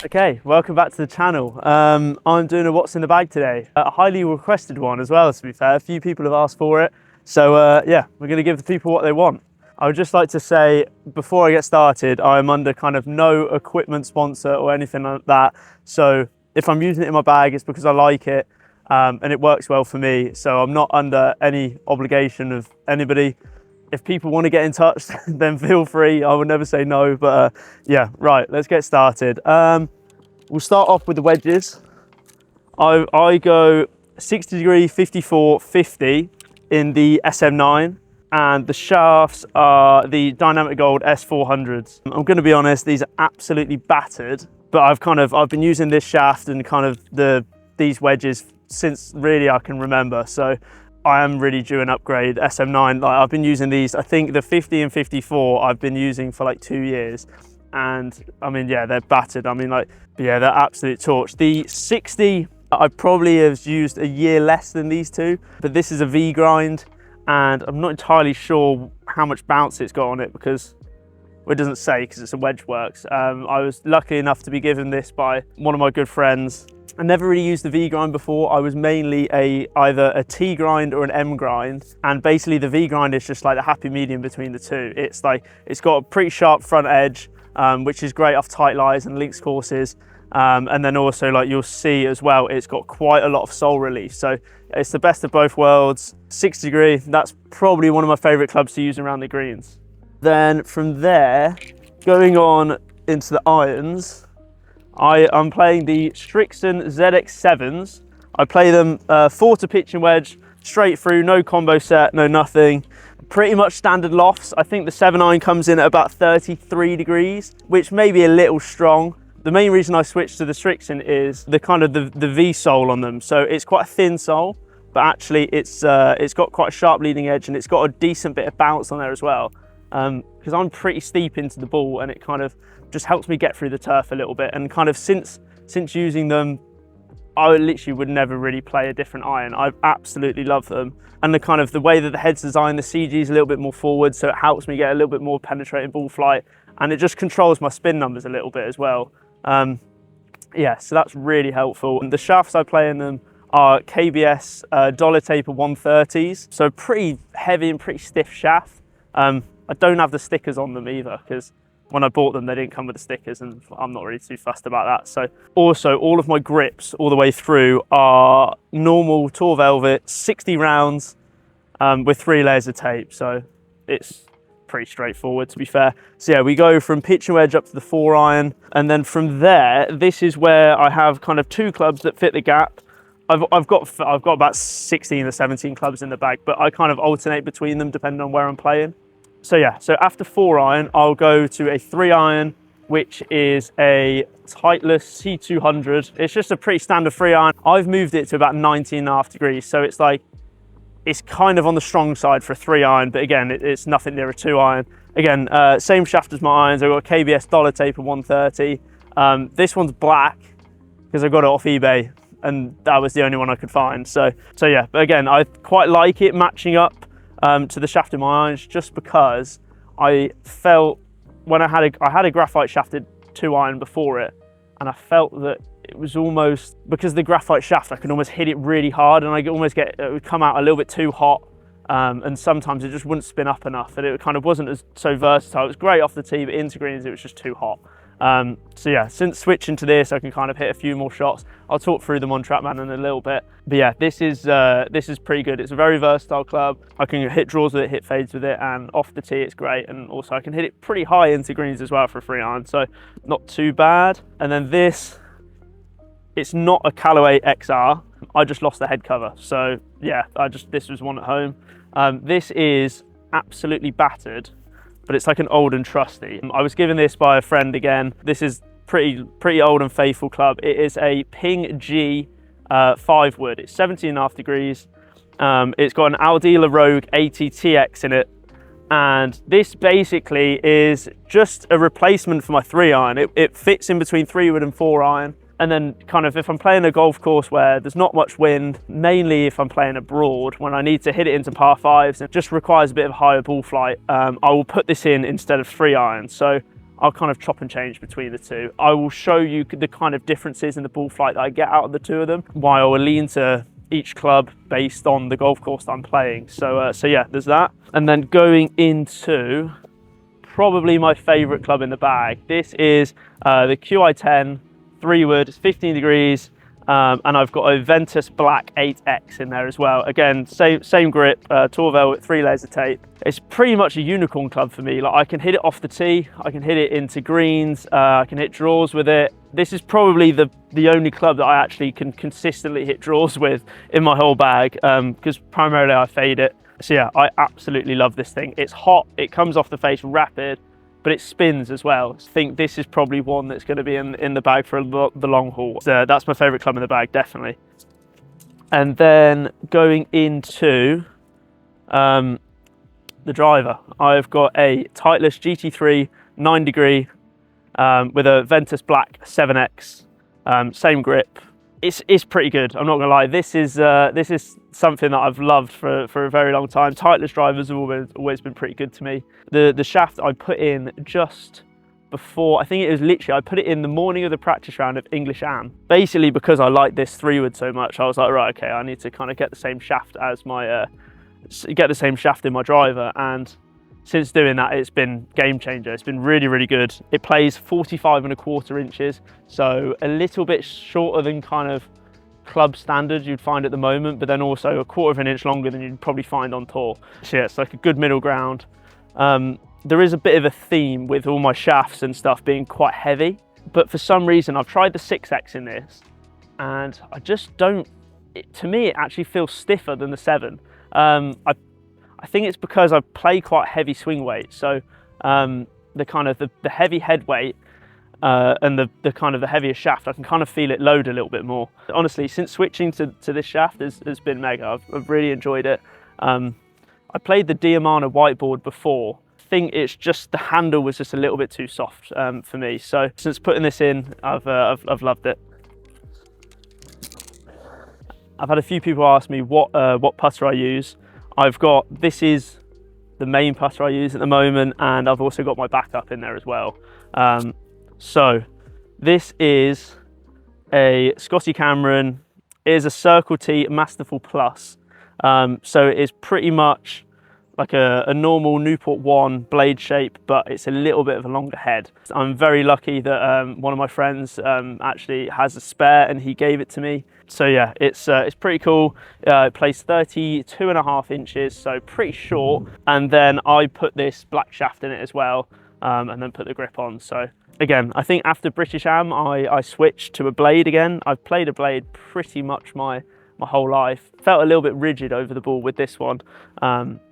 Okay, welcome back to the channel. I'm doing a what's in the bag today. A highly requested one as well, to be fair. A few people have asked for it. So yeah, we're gonna give the people what they want. I would just like to say, before I get started, I'm under kind of no equipment sponsor or anything like that. So if I'm using it in my bag, it's because I like it and it works well for me. So I'm not under any obligation of anybody. If people want to get in touch, then feel free. I would never say no, but yeah, right, let's get started. We'll start off with the wedges. I go 60 degree, 54, 50 in the SM9, and the shafts are the Dynamic Gold S400s. I'm going to be honest, these are absolutely battered, but I've been using this shaft and these wedges since really I can remember. So I am really due an upgrade. SM9, like I've been using these, I think the 50 and 54 I've been using for like 2 years. And I mean, yeah, they're battered. I mean, like, yeah, they're absolute torch. The 60, I probably have used a year less than these two, but this is a V grind and I'm not entirely sure how much bounce it's got on it because well, it doesn't say because it's a Wedge Works. I was lucky enough to be given this by one of my good friends. I never really used the V grind before. I was mainly either a T grind or an M grind. And basically the V grind is just like the happy medium between the two. It's got a pretty sharp front edge, which is great off tight lies and links courses. And then also, like you'll see as well, it's got quite a lot of sole relief. So it's the best of both worlds. 60 degree, that's probably one of my favorite clubs to use around the greens. Then from there, going on into the irons, I'm playing the Strixon ZX7s. I play them 4 to pitch and wedge, straight through, no combo set, no nothing. Pretty much standard lofts. I think the 7-iron comes in at about 33 degrees, which may be a little strong. The main reason I switched to the Strixon is the V sole on them. So it's quite a thin sole, but actually it's got quite a sharp leading edge and it's got a decent bit of bounce on there as well. Because I'm pretty steep into the ball and it kind of just helps me get through the turf a little bit. And kind of since using them, I literally would never really play a different iron. I absolutely love them. And the way that the head's designed, the CG is a little bit more forward, so it helps me get a little bit more penetrating ball flight. And it just controls my spin numbers a little bit as well. Yeah, so that's really helpful. And the shafts I play in them are KBS dollar taper 130s. So pretty heavy and pretty stiff shaft. I don't have the stickers on them either because when I bought them, they didn't come with the stickers and I'm not really too fussed about that. So also all of my grips all the way through are normal Tour Velvet, 60 rounds with 3 layers of tape. So it's pretty straightforward, to be fair. So yeah, we go from pitch and wedge up to the 4-iron. And then from there, this is where I have kind of 2 clubs that fit the gap. I've got about 16 or 17 clubs in the bag, but I kind of alternate between them depending on where I'm playing. So yeah, so after 4-iron, I'll go to a 3-iron, which is a Titleist C200. It's just a pretty standard 3-iron. I've moved it to about 19.5 degrees. So it's kind of on the strong side for a 3-iron, but again, it's nothing near a 2-iron. Again, same shaft as my irons. I've got a KBS dollar taper 130. This one's black because I got it off eBay and that was the only one I could find. So yeah, but again, I quite like it matching up to the shaft in my irons, just because I felt when I had a graphite shafted 2-iron before it, and I felt that it was almost, because the graphite shaft, I could almost hit it really hard and it would come out a little bit too hot, and sometimes it just wouldn't spin up enough and it kind of wasn't so versatile. It was great off the tee, but into greens it was just too hot. So yeah, since switching to this, I can kind of hit a few more shots. I'll talk through them on Trackman in a little bit. But yeah, this is pretty good. It's a very versatile club. I can hit draws with it, hit fades with it, and off the tee it's great. And also I can hit it pretty high into greens as well for a 3-iron, so not too bad. And then this, it's not a Callaway XR. I just lost the head cover. So yeah, this was one at home. This is absolutely battered, but it's like an old and trusty. I was given this by a friend again. This is pretty old and faithful club. It is a Ping G 5 wood. It's 17.5 degrees. It's got an Aldila Rogue 80 TX in it. And this basically is just a replacement for my 3-iron. It fits in between 3-wood and 4-iron. And then kind of if I'm playing a golf course where there's not much wind, mainly if I'm playing abroad, when I need to hit it into par 5s, it just requires a bit of higher ball flight, I will put this in instead of 3-iron. So I'll kind of chop and change between the two. I will show you the kind of differences in the ball flight that I get out of the two of them, while I will lean to each club based on the golf course that I'm playing. So yeah, there's that. And then going into probably my favorite club in the bag. This is the QI10 3-wood, it's 15 degrees, and I've got a Ventus Black 8X in there as well. Again, same grip, tour velvet, 3 layers of tape. It's pretty much a unicorn club for me. Like, I can hit it off the tee, I can hit it into greens, I can hit draws with it. This is probably the only club that I actually can consistently hit draws with in my whole bag, because primarily I fade it. So yeah, I absolutely love this thing. It's hot, it comes off the face rapid, but it spins as well. I think this is probably one that's going to be in the bag for the long haul. So that's my favourite club in the bag, definitely. And then going into the driver, I've got a Titleist GT3 9 degree with a Ventus Black 7X, same grip. It's pretty good, I'm not gonna lie. This is something that I've loved for a very long time. Titleist drivers have always been pretty good to me. The shaft I put in just before, I think it was literally, I put it in the morning of the practice round of English Am. Basically because I like this 3-wood so much, I was like, right, okay, I need to kind of get the same shaft as my, get the same shaft in my driver. And since doing that, it's been game changer. It's been really, really good. It plays 45¼ inches, so a little bit shorter than kind of club standard you'd find at the moment, but then also 1/4 inch longer than you'd probably find on tour. So yeah, it's like a good middle ground. There is a bit of a theme with all my shafts and stuff being quite heavy, but for some reason I've tried the 6X in this, and I just don't, to me it actually feels stiffer than the 7. I think it's because I play quite heavy swing weight, so the kind of the heavy head weight and the kind of the heavier shaft, I can kind of feel it load a little bit more. Honestly, since switching to this shaft has been mega. I've really enjoyed it. I played the Diamana whiteboard before. I think it's just the handle was just a little bit too soft for me. So since putting this in, I've loved it. I've had a few people ask me what putter I use. This is the main putter I use at the moment, and I've also got my backup in there as well. So this is a Scotty Cameron. It is a Circle T Masterful Plus. So it is pretty much like a normal Newport 1 blade shape, but it's a little bit of a longer head. I'm very lucky that one of my friends actually has a spare and he gave it to me. So yeah, it's pretty cool. It plays 32½ inches, so pretty short. And then I put this black shaft in it as well, and then put the grip on. So again, I think after British Am, I switched to a blade again. I've played a blade pretty much my whole life. Felt a little bit rigid over the ball with this one.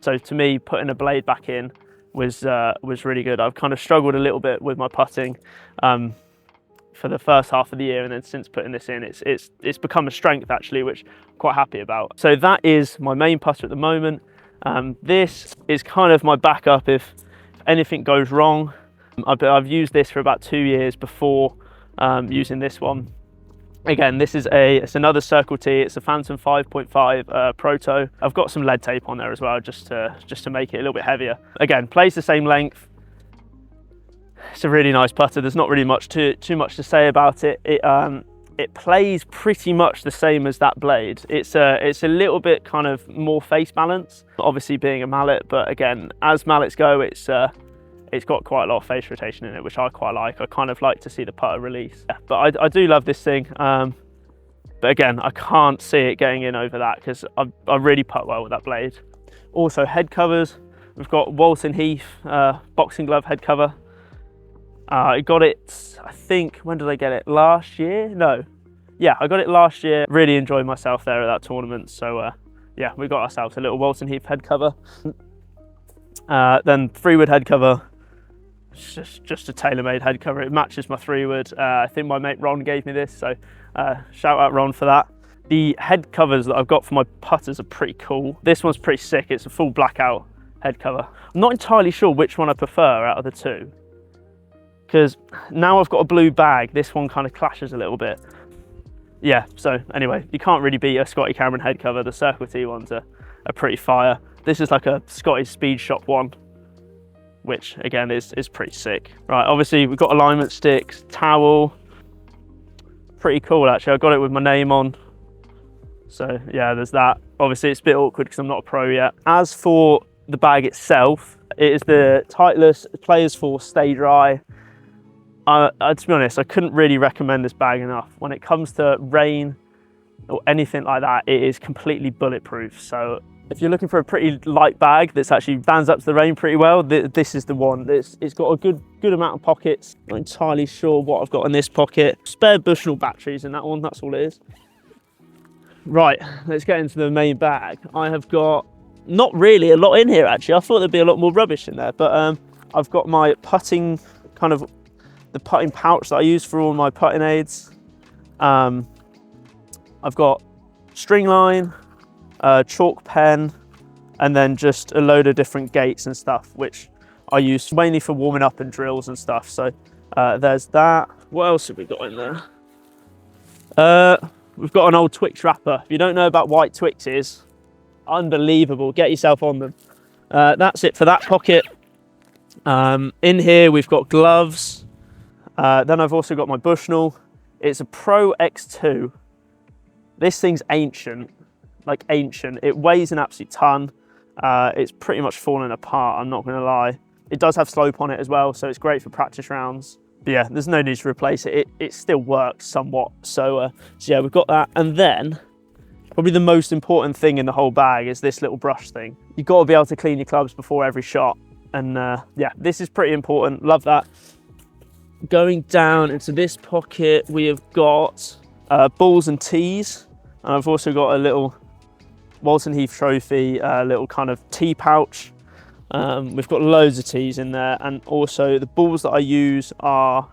So to me, putting a blade back in was really good. I've kind of struggled a little bit with my putting for the first half of the year, and then since putting this in, it's become a strength actually, which I'm quite happy about. So that is my main putter at the moment. This is kind of my backup if anything goes wrong. I've used this for about 2 years before using this one. Again, this is it's another Circle T. It's a Phantom 5.5 Proto. I've got some lead tape on there as well, just to make it a little bit heavier. Again, plays the same length. It's a really nice putter. There's not really too much to say about it. It plays pretty much the same as that blade. It's a little bit kind of more face balance, obviously being a mallet. But again, as mallets go, it's got quite a lot of face rotation in it, which I quite like. I kind of like to see the putter release. Yeah, but I do love this thing. But again, I can't see it getting in over that because I really putt well with that blade. Also, head covers. We've got Walton Heath boxing glove head cover. I got it, I think, when did I get it? Last year? No. Yeah, I got it last year. Really enjoyed myself there at that tournament. So yeah, we got ourselves a little Walton Heath head cover. Then 3-wood head cover. It's just a tailor-made head cover. It matches my 3-wood. I think my mate Ron gave me this, so shout out Ron for that. The head covers that I've got for my putters are pretty cool. This one's pretty sick. It's a full blackout head cover. I'm not entirely sure which one I prefer out of the two, because now I've got a blue bag, this one kind of clashes a little bit. Yeah, so anyway, you can't really beat a Scotty Cameron head cover. The Circle T ones are pretty fire. This is like a Scottish Speed Shop one. which again is pretty sick. Right, obviously we've got alignment sticks, towel, pretty cool actually. I got it with my name on, so yeah, there's that. Obviously it's a bit awkward because I'm not a pro yet. As for the bag itself, it is the Titleist Players Force Stay Dry. To be honest, I couldn't really recommend this bag enough. When it comes to rain or anything like that, it is completely bulletproof. So if you're looking for a pretty light bag that's actually stands up to the rain pretty well, this is the one. It's got a good amount of pockets. Not entirely sure what I've got in this pocket. Spare Bushnell batteries in that one, that's all it is. Right, let's get into the main bag. I have got not really a lot in here actually. I thought there'd be a lot more rubbish in there, but I've got my putting the putting pouch that I use for all my putting aids. I've got string line, chalk pen, and then just a load of different gates and stuff, which I use mainly for warming up and drills and stuff. So there's that. What else have we got in there? We've got an old Twix wrapper. If you don't know about white Twixes, unbelievable, get yourself on them. That's it for that pocket. In here we've got gloves. Then I've also got my Bushnell. It's a Pro X2. This thing's ancient, like ancient. It weighs an absolute ton. It's pretty much falling apart, I'm not gonna lie. It does have slope on it as well, so it's great for practice rounds. But yeah, there's no need to replace it. It still works somewhat. So yeah, we've got that. And then probably the most important thing in the whole bag is this little brush thing. You've got to be able to clean your clubs before every shot. And yeah, this is pretty important. Love that. Going down into this pocket, we have got balls and tees. And I've also got a little Walton Heath trophy, little kind of tee pouch. We've got loads of tees in there. And also the balls that I use are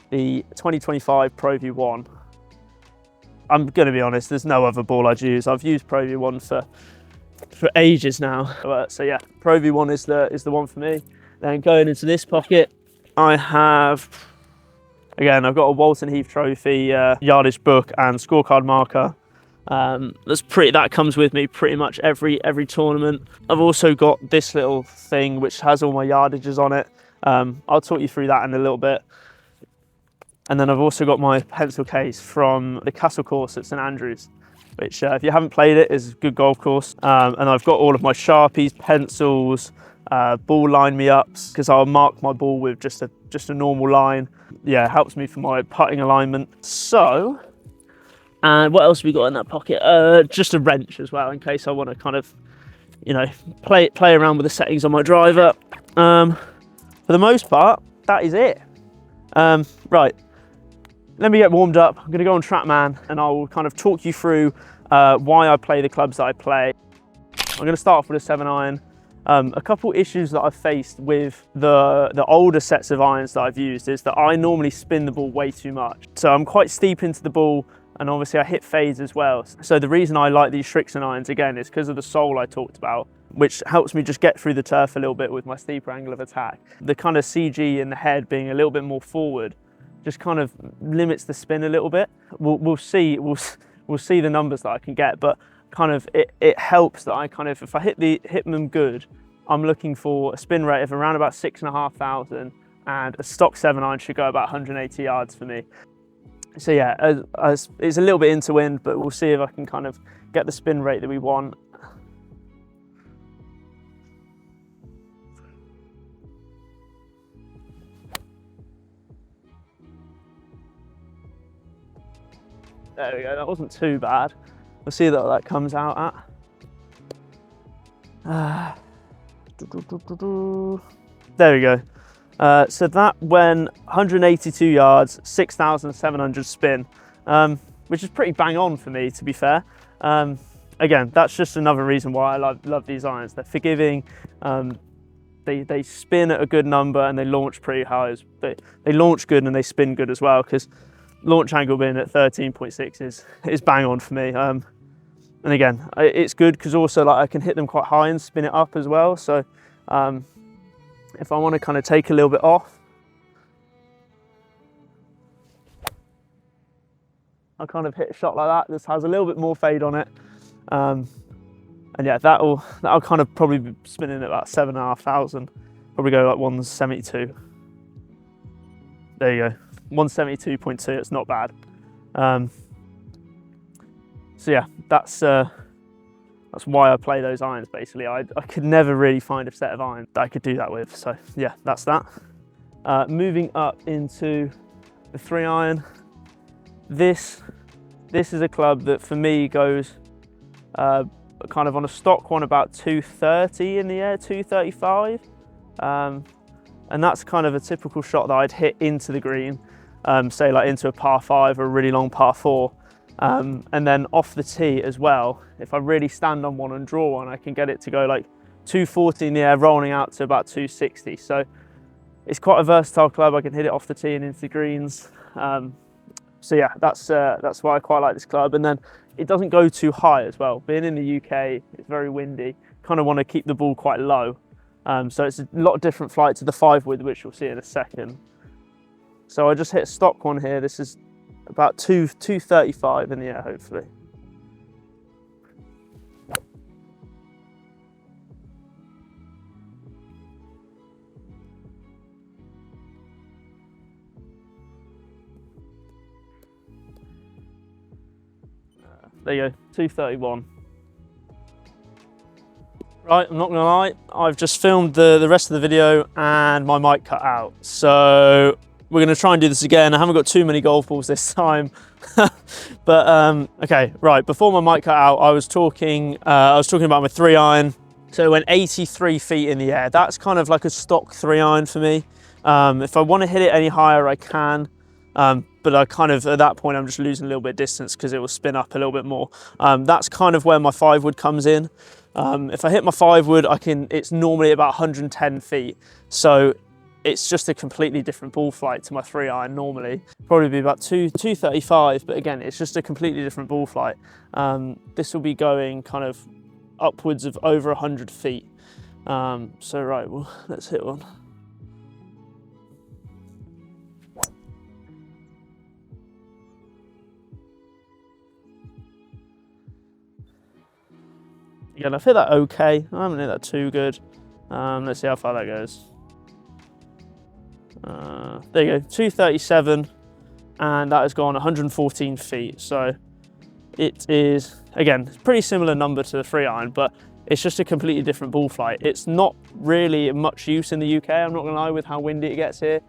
the 2025 Pro V1. I'm going to be honest, there's no other ball I'd use. I've used Pro V1 for ages now. So yeah, Pro V1 is the one for me. Then going into this pocket, I have, again, I've got a Walton Heath trophy, yardage book and scorecard marker. That comes with me pretty much every tournament. I've also got this little thing which has all my yardages on it. I'll talk you through that in a little bit. And then I've also got my pencil case from the Castle course at St Andrews, which if you haven't played it, is a good golf course. And I've got all of my Sharpies, pencils, ball line me ups, because I'll mark my ball with just a normal line. Yeah, it helps me for my putting alignment. So, and what else have we got in that pocket? Just a wrench as well, in case I want to kind of, you know, play around with the settings on my driver. For the most part, that is it. Right, let me get warmed up. I'm going to go on Trackman and I'll kind of talk you through why I play the clubs that I play. I'm going to start off with a 7-iron. A couple issues that I've faced with the older sets of irons that I've used is that I normally spin the ball way too much. So I'm quite steep into the ball, and obviously I hit fades as well. So the reason I like these Shrixon irons again is because of the sole I talked about, which helps me just get through the turf a little bit with my steeper angle of attack. The kind of CG in the head being a little bit more forward just kind of limits the spin a little bit. We'll see the numbers that I can get, but kind of it helps that I kind of, if I hit them good, I'm looking for a spin rate of around about 6,500, and a stock 7-iron should go about 180 yards for me. So yeah, it's a little bit into wind, but we'll see if I can kind of get the spin rate that we want. There we go, that wasn't too bad. We'll see what that comes out at. There we go. So that went 182 yards, 6,700 spin, which is pretty bang on for me, to be fair. Again, that's just another reason why I love these irons. They're forgiving, they spin at a good number, and they launch pretty high. They launch good and they spin good as well, because launch angle being at 13.6 is bang on for me. And again, it's good because also like I can hit them quite high and spin it up as well. So if I want to kind of take a little bit off, I'll kind of hit a shot like that. This has a little bit more fade on it. And yeah, that'll kind of probably be spinning at about 7,500. Probably go like 172. There you go, 172.2. It's not bad. So yeah, that's why I play those irons. Basically, I could never really find a set of irons that I could do that with. So yeah, that's that. Moving up into the 3-iron. This is a club that for me goes kind of on a stock one about 230 in the air, 235. And that's kind of a typical shot that I'd hit into the green, say like into a par 5 or a really long par 4. And then off the tee as well, if I really stand on one and draw one, I can get it to go like 240 in the air, rolling out to about 260. So it's quite a versatile club. I can hit it off the tee and into the greens. So yeah, that's why I quite like this club. And then it doesn't go too high as well. Being in the UK, it's very windy. Kind of want to keep the ball quite low. So it's a lot of different flight to the 5-wood, which you'll see in a second. So I just hit a stock one here. This is about 235 in the air, hopefully. There you go, 231. Right, I'm not gonna lie, I've just filmed the rest of the video and my mic cut out. So we're gonna try and do this again. I haven't got too many golf balls this time. But okay, right, before my mic cut out, I was talking about my 3-iron. So it went 83 feet in the air. That's kind of like a stock 3-iron for me. If I wanna hit it any higher, I can. But I kind of, at that point, I'm just losing a little bit of distance because it will spin up a little bit more. That's kind of where my 5-wood comes in. If I hit my 5-wood, it's normally about 110 feet. So it's just a completely different ball flight to my 3-iron normally. Probably be about 235, but again, it's just a completely different ball flight. This will be going kind of upwards of over 100 feet. So right, well, let's hit one. Again, I've hit that okay. I haven't hit that too good. Let's see how far that goes. There you go, 237, and that has gone 114 feet. So it is, again, it's a pretty similar number to the 3-iron, but it's just a completely different ball flight. It's not really much use in the UK, I'm not gonna lie, with how windy it gets here.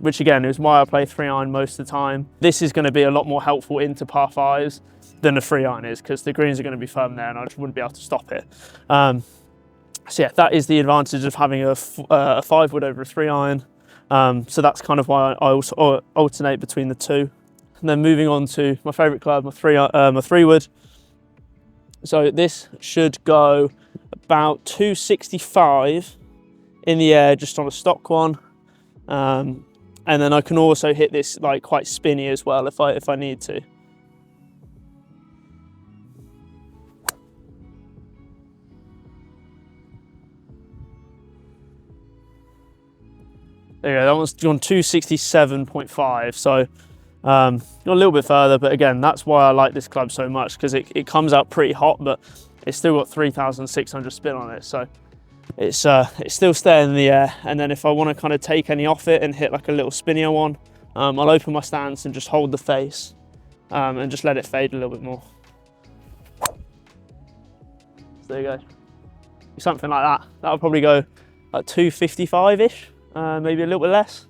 Which again is why I play 3-iron most of the time. This is gonna be a lot more helpful into par 5s than a 3-iron is, because the greens are going to be firm there and I just wouldn't be able to stop it. So yeah, that is the advantage of having a 5-wood over a 3-iron. So that's kind of why I also alternate between the two. And then moving on to my favourite club, my 3-wood. So this should go about 265 in the air just on a stock one. And then I can also hit this like quite spinny as well if I need to. There you go, that one's gone 267.5, so a little bit further, but again, that's why I like this club so much, because it comes out pretty hot, but it's still got 3,600 spin on it, so it's still staying in the air. And then if I want to kind of take any off it and hit like a little spinnier one, I'll open my stance and just hold the face and just let it fade a little bit more. So there you go, something like that. That'll probably go like 255-ish. Maybe a little bit less,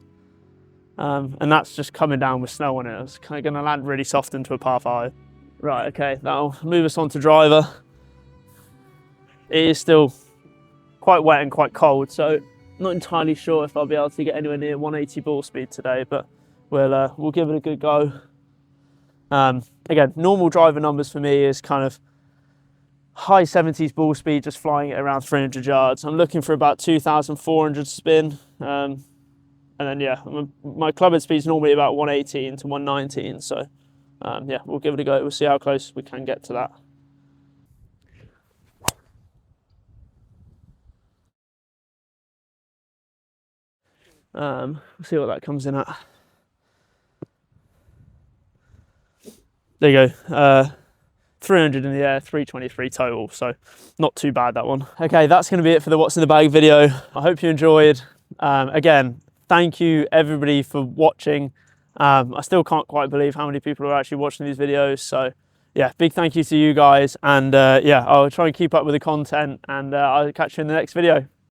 and that's just coming down with snow on it. It's kind of going to land really soft into a par 5. Right, okay, that'll move us on to driver. It is still quite wet and quite cold, so not entirely sure if I'll be able to get anywhere near 180 ball speed today, but we'll give it a good go. Again, normal driver numbers for me is kind of high 70s ball speed, just flying it around 300 yards. I'm looking for about 2,400 spin. And then yeah, my club head speed is normally about 118 to 119. So yeah, we'll give it a go. We'll see how close we can get to that. We'll see what that comes in at. There you go. 300 in the air, 323 total, so not too bad, that one. Okay, that's going to be it for the what's in the bag video. I hope you enjoyed. Again, thank you everybody for watching. I still can't quite believe how many people are actually watching these videos, so yeah, big thank you to you guys, and yeah, I'll try and keep up with the content, and I'll catch you in the next video.